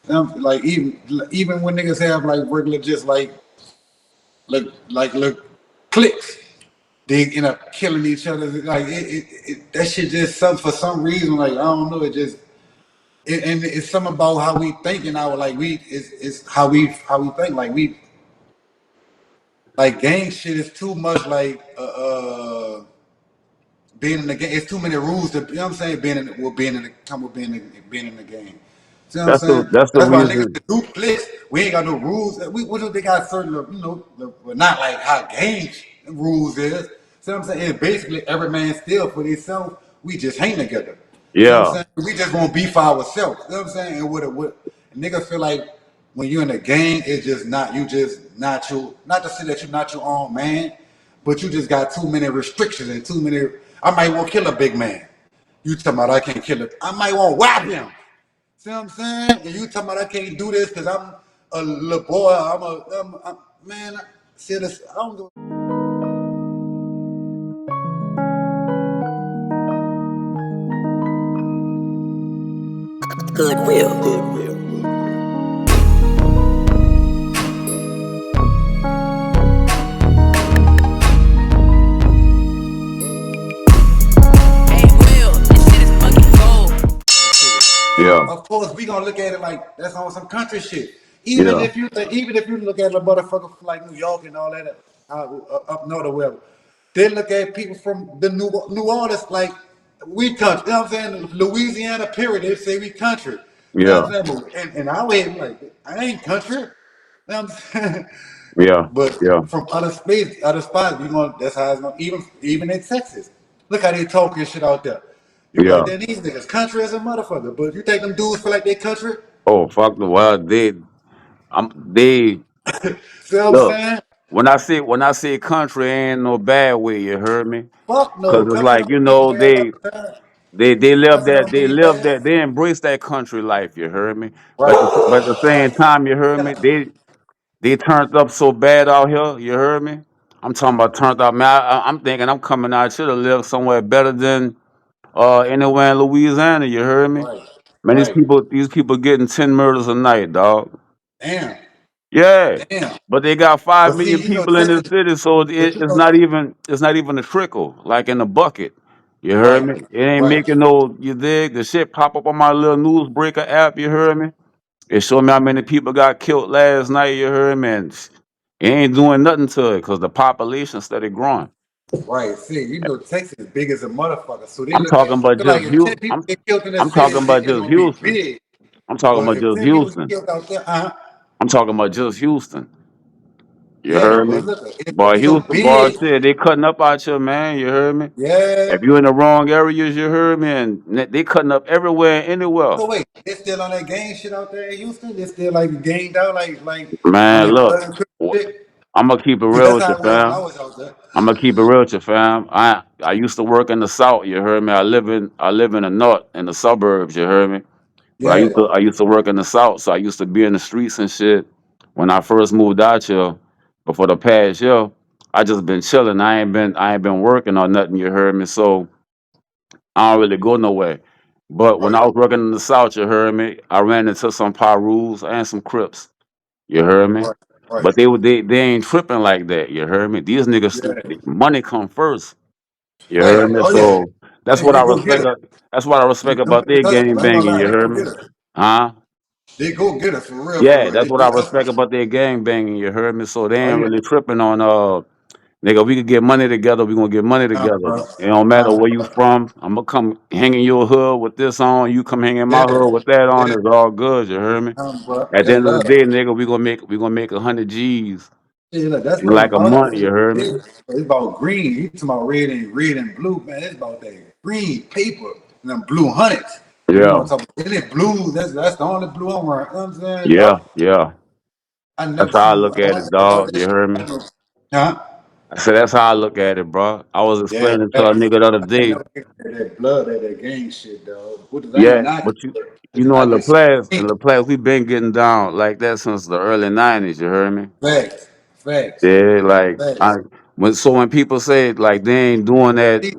Like even when niggas have like regular just look clicks, they end up killing each other. Like that shit just some for some reason. Like I don't know, and it's something about how we think and how like it's how we think. Like gang shit is too much like being in the game. It's too many rules to, you know what I'm saying, being in the come with being in the game. See what I'm saying? That's the That's why niggas reason. do clicks. We ain't got no rules. We they got certain, but not like how gang rules is. See what I'm saying? It's basically every man still for themselves. We just hang together. See what I'm Yeah, saying? We just gonna be for ourselves. You know what I'm saying? And what niggas feel like when you're in a gang, it's just not you just not you. Not to say that you're not your own man, but you just got too many restrictions and too many. I might want to kill a big man. You talking about I can't kill it. I might want to whap him. See what I'm saying? And you talking about I can't do this because I'm a little boy. Man. See this? I don't give. Goodwill. Goodwill. Hey, Will, this shit is fucking gold. yeah, Of course, we gonna look at it like that's on some country shit. yeah, Even if you look at a motherfucker from like New York and all that, up north or wherever, they look at people from the New Orleans like we country. You know what I'm saying? Louisiana, period. They say we country. You know yeah, what I'm saying? And I wait like I ain't country. You know what I'm saying? yeah, But yeah, from other spots, we going that's how it's going. Even in Texas, look how they talking shit out there. You be like, yeah. then these niggas country as a motherfucker. But if you think them dudes feel like they country, Oh fuck the wild. They see what I'm look. saying? When I say country, ain't no bad way. You heard me? Fuck Cause no, it's country like don't mean bad all the time. they live Country that don't mean bad. they embrace that country life. You heard me? But at Right. the same time, you heard me? They turned up so bad out here. You heard me? I'm talking about turned up. Man, I'm thinking I'm coming out here to live somewhere better than anywhere in Louisiana. You heard me? Right. Man, Right. these people getting 10 murders a night, dog. Damn. Yeah, Damn. but they got five But see, million you know people in this Texas, city, so but you know, it's not even a trickle like in the bucket. You heard right. me? It ain't Right. making no. You dig? The shit pop up on my little newsbreaker app. You heard me? It showed me how many people got killed last night. You heard me? And it ain't doing nothing to it because the population steady growing. Right. See, you know Texas is big as a motherfucker. So they I'm look at talking about feel like just if 10 Houston. people get killed in the I'm city, talking shit, about it's just gonna be Houston. big. I'm talking But about if just 10 people get Houston. killed out there, I'm talking about just Houston. You yeah, heard me? but look, Boy, it's so Houston, boy, I big. said they cutting up out here, man. You heard me? Yeah. If you in the wrong areas, you heard me, and they cutting up everywhere, and anywhere. So wait, they still on that gang shit out there in Houston? They still like ganged out, like on Man, that look, blood and crip shit? I'm gonna keep it Cause real that's with you, how it was when I fam. was out there. I'm gonna keep it real with you, fam. I used to work in the south. You heard me? I live in the north, in the suburbs. You heard me? But Yeah. I used to work in the south, so I used to be in the streets and shit. When I first moved out here, before the past year, I just been chilling. I ain't been working or nothing. You heard me? So I don't really go nowhere. But when Right. I was working in the South, you heard me, I ran into some Pyrus and some Crips. You heard me? Right. Right. But they ain't tripping like that. You heard me? These niggas, Yeah. money come first. You heard Right. me? Oh yeah. So that's Hey, what they I go get respect. us. That's what I respect Them about niggas their hustle. gang I ain't gonna banging. lie. You They heard go me? get us. Huh? They go get us for real. For Yeah, real. that's They what I be respect hustling. about their gang banging. You heard me? So they Oh ain't yeah. really tripping on nigga, we could get money together. We gonna get money together. Bro. It don't matter where you Bro. from. I'm gonna come hang in your hood with this on. You come hang in my Yeah. hood with that on. Yeah. It's all good. You heard me? Bro. At the That's end of the love. day, nigga, we gonna make 100 G's See, look, that's in what it's like a about. month. You heard me? It's about green. You talking about red and blue, man. It's about that green paper and them blue hundreds. You know Yeah, what I'm talking about? And it blue, that's the only blue I'm wearing. You know what I'm saying? yeah, yeah. I That's never how I seen look I at don't it, care about dog. that You shit. heard me? Huh? I said that's how I look at it, bro. I was Yeah, explaining to a facts. nigga the other I day. never get that blood, that gang shit, dog. What does I ain't Yeah, knocking, but you but you know I in just In see LaPlace, we been getting down like that since the early '90s. You heard me? facts, facts, Yeah, like facts. when people say like they ain't doing that See,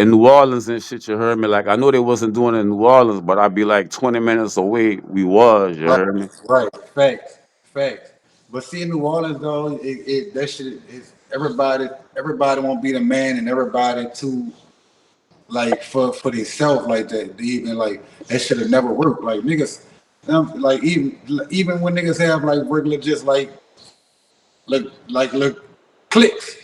in New Orleans and shit, you heard me? Like I know they wasn't doing it in New Orleans, but I'd be like 20 minutes away. We was, you Right, heard me? right. Facts, facts. But see, in New Orleans though, that shit is everybody won't be the man, and everybody too like for themselves like that. They even like that should have never worked. Like niggas, like even when niggas have like regular just like clicks,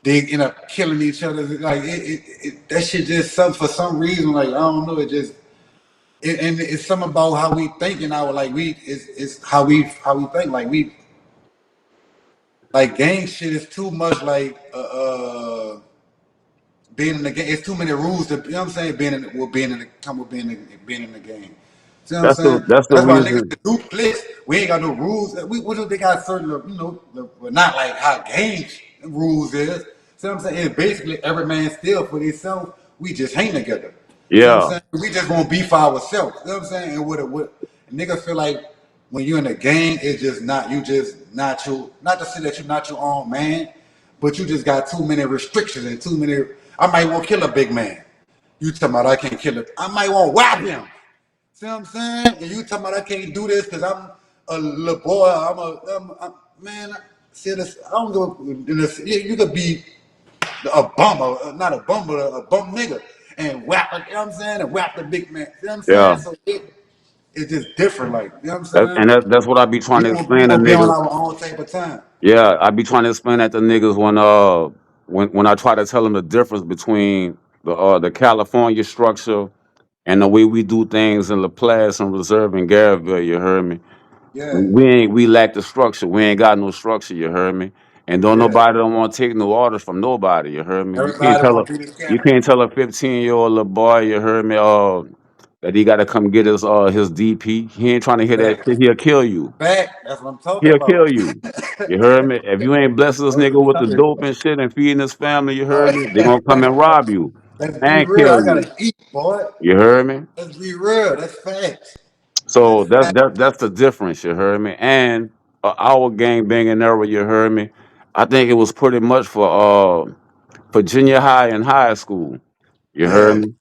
they end up killing each other. Like that shit just some for some reason. Like I don't know, it just and it's something about how we think and our like we it's how we think like gang shit is too much like being in the game. It's too many rules to, you know what I'm saying, being in the come with being in the game. See what I'm saying? That's the That's why niggas reason. do flicks. We ain't got no rules. We they got certain, but not like how game rules is. See what I'm saying? It's basically every man still for themselves. We just hang together. See what I'm Yeah, saying? We just won't be for ourselves. You know what I'm saying? And what niggas feel like when you're in the game, it's just not you just not you. Not to say that you're not your own man, but you just got too many restrictions and too many. I might want to kill a big man. You talking about I can't kill it. I might want to whap him. See what I'm saying? And you talking about I can't do this because I'm a little boy. Man. See this? I don't go. You could be a bum, not a bum, but a bum nigga, and whap. You know what I'm saying? And whap the big man. See what I'm yeah. saying? So it's just different. Like you know what I'm saying? That's what I be trying to We explain to gonna be on niggas. our own type of time. Yeah, I be trying to explain that to niggas when I try to tell them the difference between the California structure and the way we do things in Laplace and Reserve and Garyville. You heard me? Yeah, We lack the structure. We ain't got no structure. You heard me? And yeah. don't want to take no orders from nobody. You heard me? Everybody want to be the You scanner. can't tell a 15-year-old little boy. You heard me? That he got to come get his DP. He ain't trying to hear that Back, shit. He'll kill you. back. That's what I'm talking He'll about. kill you. You heard me? If you ain't blessing this nigga with the dope and shit and feeding his family, you heard me? They gonna come and rob you Let's be and real. kill I you. gotta eat, boy. You heard me? Let's be real. That's facts. So That's facts. that's the difference. You heard me? And our gang banging era, you heard me? I think it was pretty much for junior high and high school. You heard Yeah, me?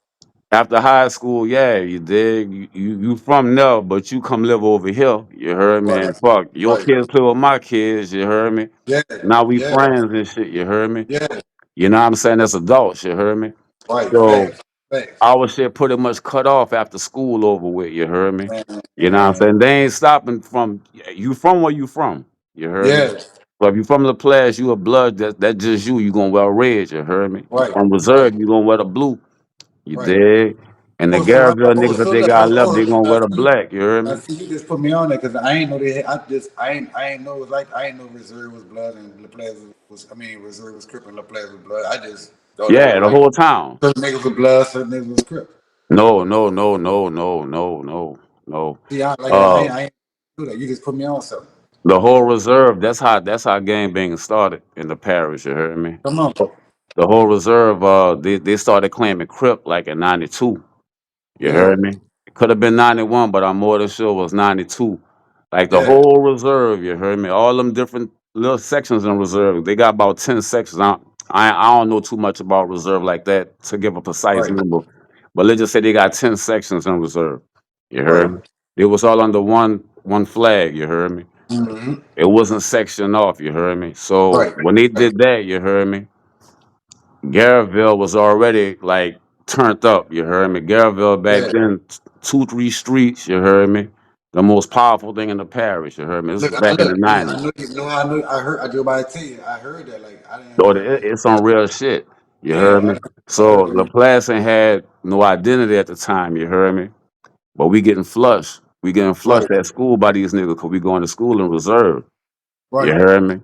After high school, yeah, you dig. You from there, but you come live over here. You heard me? right, And fuck, your right. kids play with my kids. You heard me? Yeah, Now we yeah, friends and shit. You heard me? yeah. You know what I'm saying? As adults, you heard me? Right. So Facts. Facts. our shit pretty much cut off after school over with. You heard me? You know what I'm Man. saying? They ain't stopping from you from where you from. You heard me? Yeah. So if you from the place, you a blood. That just you. You gonna wear red. You heard me? You Right. from Right. reserve, you gonna wear the blue. You Right. dig? And the Oh, so Garrett niggas that so they look. got left, they gonna wear the See, black. You heard I me? see you just put me on there because I ain't know they. I ain't know reserve was blood and LaPlace was. I mean, reserve was Crip and LaPlace was blood. I just thought it was Yeah, the like whole town. certain niggas was blood, certain niggas was Crip. No, no, no, no, no, no, no, no. See, Uh, I ain't do that. You just put me on something. the whole reserve. That's how gang banging started in the parish. You heard me? Come on. The whole reserve. They started claiming Crip like in '92. You Yeah. heard me? It could have been '91, but I'm more than sure it was '92. Like the Yeah. whole reserve. You heard me? All them different little sections in reserve. They got about 10 sections. I don't know too much about reserve like that to give a precise Right. number, but let's just say they got 10 sections in reserve. You heard Right. me? It was all under one flag. You heard me? Mm-hmm. It wasn't sectioned off. You heard me? So Right. when they Right. did that, you heard me? Garrettville was already like turned up. You heard me? Garrettville back Yeah. then, two, three streets. You heard me? The most powerful thing in the parish. You heard me? This Look, was back in the I '90s. know, I know, I heard, I do about to tell you, I heard that, like, I didn't, So like, it's on real shit. You heard yeah, me? I So heard that. Laplace ain't had no identity at the time. You heard me? But we getting flushed. We getting Right, flushed at school by these niggas because we going to school in reserve. You right, heard me?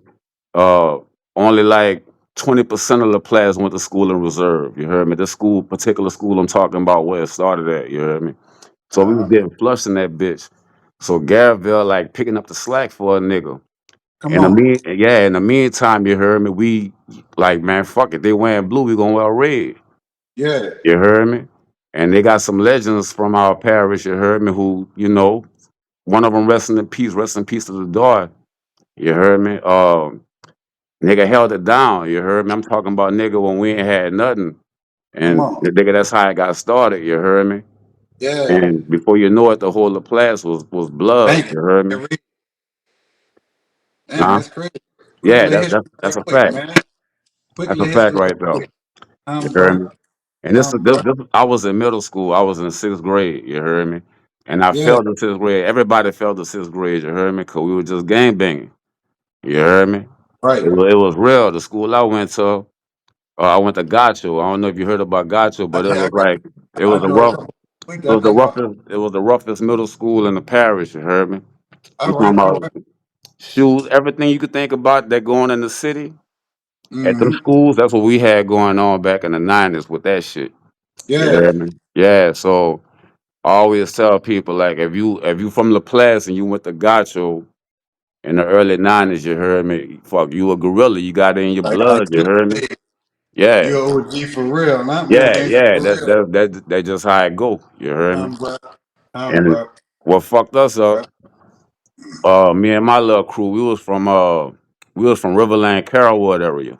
Uh, Only like 20% of the players went to school in reserve. You heard me? This particular school I'm talking about where it started at. You heard me? So we was uh-huh. getting flushed in that bitch. So Garrettville like picking up the slack for a nigga. Come on. In the meantime, you heard me? We like, man, fuck it. They wearing blue, we gonna wear red. Yeah, You heard me? And they got some legends from our parish, you heard me, who, one of them rest in peace to the daughter. You heard me? Nigga held it down. You heard me? I'm talking about nigga when we ain't had nothing. Come And on. the nigga, that's how I got started. You heard me? Yeah. And before you know it, the whole of class was blood. Bang. You heard me? Damn, Huh? that's crazy. Quick Yeah, little history that's right a quick, fact. man. Quick That's a little fact history right right there. quick. You heard Bro. me? And this, Bro. I was in middle school. I was in the sixth grade. You heard me? And I Yeah. failed the sixth grade. Everybody failed the sixth grade. You heard me? Cause we were just gang banging. You heard me? Right. It was real. The school I went to, I went to Gacho. I don't know if you heard about Gacho, but it Yeah, was like it I was a know rough. exactly what It you're was the talking about. roughest. It was the roughest middle school in the parish. You heard me? I'm All talking right, all about right. shoes, everything you could think about that going in the city at them Mm-hmm. schools. That's what we had going on back in the '90s with that shit. You Yeah. heard me? Yeah. So I always tell people like if you from La Place and you went to Gacho in the early '90s, you heard me? Fuck, you a gorilla. You got it in your Like blood. You heard me? hey, Yeah. you're OG for real, not more Yeah, gangster yeah, for real. that just how it go. You heard me? Bro. And Bro. what fucked us Bro. up, me and my little crew, we was from Riverland, Carrollwood area.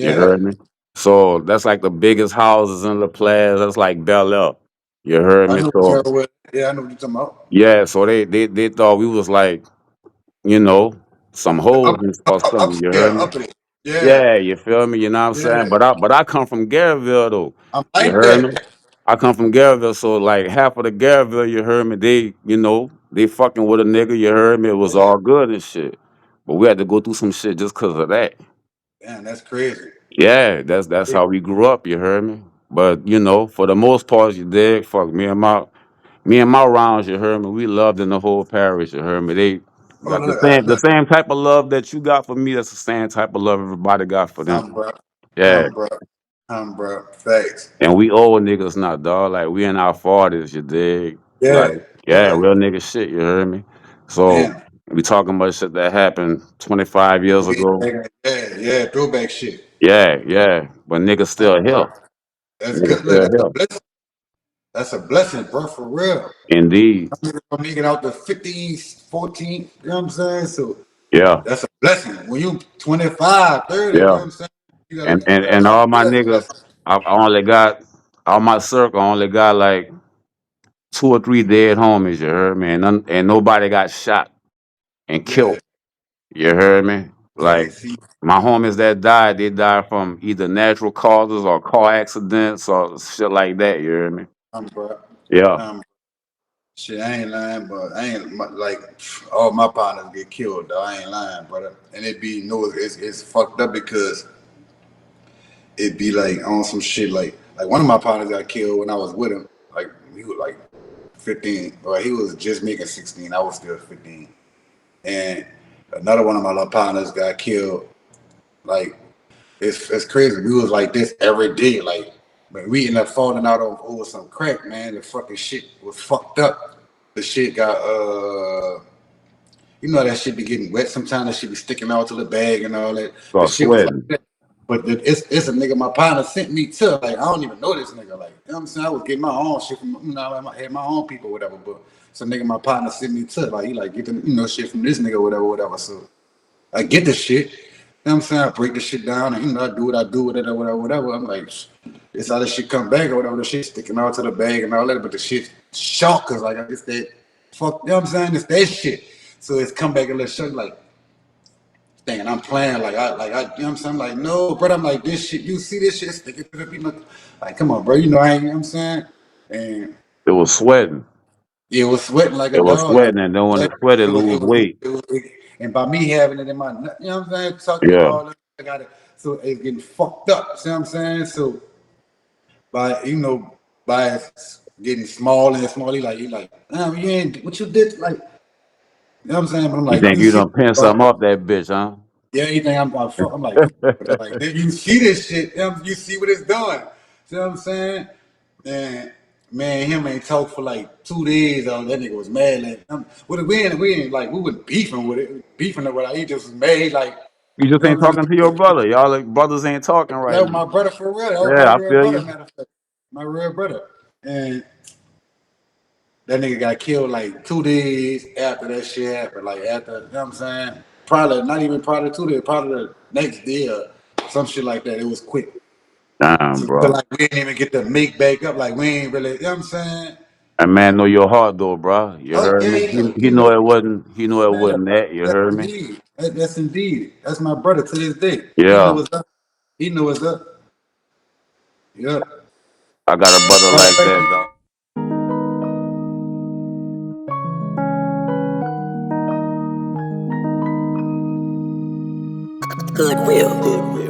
You Yeah. heard me? So that's like the biggest houses in La Place. That's like Bel Air. You heard I me? know what So you're with. Yeah, I know what you're talking about. yeah, so they thought we was like, you know, some hoes Up, or up, something. You yeah, heard me? up it. Yeah. Yeah, you feel me? You know what I'm saying? Yeah. But I come from Garyville though. I'm You like heard me? that. I come from Garyville, so like half of the Garyville, you heard me, they fucking with a nigga, you heard me, it was Yeah. all good and shit. But we had to go through some shit just cause of that. Damn, that's crazy. Yeah, that's how we grew up, you heard me? But for the most part, you dig, fuck me and my rounds, you heard me, we loved in the whole parish, you heard me. They Oh, got the look, same the look. same type of love that you got for me, that's the same type of love everybody got for them. Bro. Yeah. Bro. Bro. Facts. And we old niggas not, dog. Like we in our 40s, you dig? Like, Yeah. yeah, Yeah. real nigga shit, you heard me? So Damn. we talking about shit that happened 25 years ago. Yeah, yeah, throwback shit. Yeah, yeah. But niggas still here. Bro. That's Niggas good. Look, still that's a here. blessing. That's a blessing, bro, for real. Indeed. I'm making out the 15, 14, you know what I'm saying? So Yeah. that's a blessing. When you 25, 30, you know Yeah. what I'm saying? You gotta And all my understand that's a niggas, blessing. I only got all my circle, I only got like 2 or 3 dead homies, you heard me? And nobody got shot and Yeah, killed. You heard me? yeah, Like see, my homies that died, they died from either natural causes or car accidents or shit like that. You hear me? bro. Yeah. Um, shit, I ain't lying, but I ain't like all my partners get killed, though. I ain't lying, brother. And it be no, it's fucked up because it be like on some shit like one of my partners got killed when I was with him. Like he was like 15, or he was just making 16. I was still 15, and another one of my little partners got killed. Like it's crazy. We was like this every day. Like when we ended up falling out over some crack, man. The fucking shit was fucked up. The shit got you know that shit be getting wet sometimes. That shit be sticking out to the bag and all that. The Start shit was like sweating. that. But it's a nigga my partner sent me to. Like I don't even know this nigga. Like you know what I'm saying? I was getting my own shit from I had my own people, whatever. But some nigga my partner sent me to. Like he like get the shit from this nigga, whatever, whatever. So I get the shit. You know what I'm saying? I break the shit down and I do what I do with it or whatever, whatever. I'm like, it's how the shit come back or whatever. The shit sticking out to the bag and all that, but the shit shock because like it's that fuck. You know what I'm saying? It's that shit. So it's come back a little shook like thinking I'm playing you know what I'm saying? I'm like, no, bro. I'm like this shit. You see this shit sticking to the people? Like, come on, bro. You know I ain't. You know what I'm saying? And It was sweating. it was sweating like a It was dog. Like sweating, and then when yeah, it sweat, it lose it was, weight. and by me having it in my, you know what I'm saying, tucked in Yeah. all that, I got it. So it's getting fucked up. See what I'm saying? So by by getting small and small, he like, damn, you ain't what you did, like, you know what I'm saying? But I'm You like, think you you see, done pin bro? something off that bitch, huh? Yeah, anything I'm like, but like, you see this shit, you see what it's doing. See what I'm saying? And man, him ain't talk for like 2 days. That nigga was mad. Like, we ain't like we was beefing with it, beefing with it. He just was mad. Like, You just you know ain't what I'm talking to your saying? brother. Y'all like brothers ain't talking That right was now. my brother for real. That was my Yeah, I real feel brother. you. Matter of fact, my real brother. And that nigga got killed like 2 days after that shit happened. Like after, you know what I'm saying? Probably not even probably 2 days. Probably the next day or some shit like that. It was quick. Damn, So feel bro. like we didn't even get to make back up. Like we ain't really, you know what I'm saying? That man know your heart though, bro. You Oh heard yeah, me? he know, He he know know. it wasn't. He know it Man, wasn't that. You yes heard me? indeed. Yes indeed. That's my brother to this day. He know Yeah. what's up. He know what's up. Yep. I got a brother Matter of like fact, that, dog. Goodwill. Goodwill.